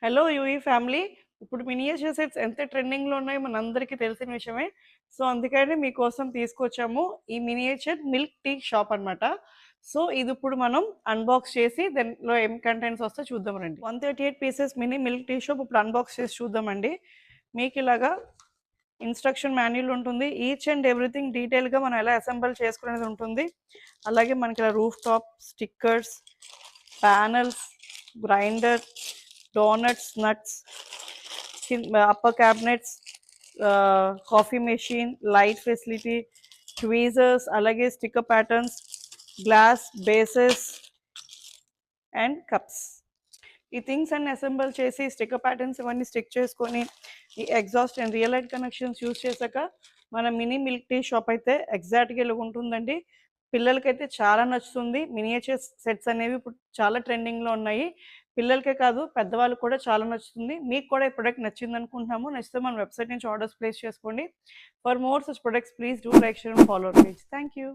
Hello UE family. ఇప్పుడు miniature sets ఎంత ట్రెండింగ్లో ఉన్నాయో మనందరికీ తెలిసిన విషయమే. సో అందుకని మీకోసం తీసుకొచ్చాము ఈ మినియేచర్ మిల్క్ టీ షాప్ అనమాట. సో ఇది ఇప్పుడు మనం అన్బాక్స్ చేసి దానిలో ఏం కంటెంట్స్ వస్తే చూద్దాం రండి. 138 pieces mini milk tea shop ఇప్పుడు అన్బాక్స్ చేసి చూద్దామండి. మీకు ఇలాగా ఇన్స్ట్రక్షన్ మాన్యువల్ ఉంటుంది. ఈచ్ అండ్ ఎవ్రీథింగ్ డీటెయిల్గా మనం ఎలా అసెంబుల్ చేసుకునేది ఉంటుంది. అలాగే మనకి ఇలా roof top stickers, panels, grinder, doughnuts, nuts, upper cabinets, coffee machine, light facility, tweezers, alage sticker patterns, glass bases and cups. ఈ థింగ్స్ అన్ని అసెంబుల్ చేసి స్టిక్కర్ ప్యాటర్న్స్ ఇవన్నీ స్టిక్ చేసుకొని ఈ exhaust and real light connections use చేశాక మన mini milk tea shop అయితే ఎగ్జాక్ట్గా ఇలా ఉంటుందండి. పిల్లలకైతే చాలా నచ్చుతుంది. మినియేచర్ సెట్స్ అనేవి ఇప్పుడు చాలా ట్రెండింగ్లో ఉన్నాయి. పిల్లలకే కాదు పెద్దవాళ్ళకి కూడా చాలా నచ్చుతుంది. మీకు కూడా ఈ ప్రొడక్ట్ నచ్చింది అనుకుంటున్నాము. నచ్చితే మన వెబ్సైట్ నుంచి ఆర్డర్స్ ప్లేస్ చేసుకోండి. For more such products please do like, share and follow our page. Thank you.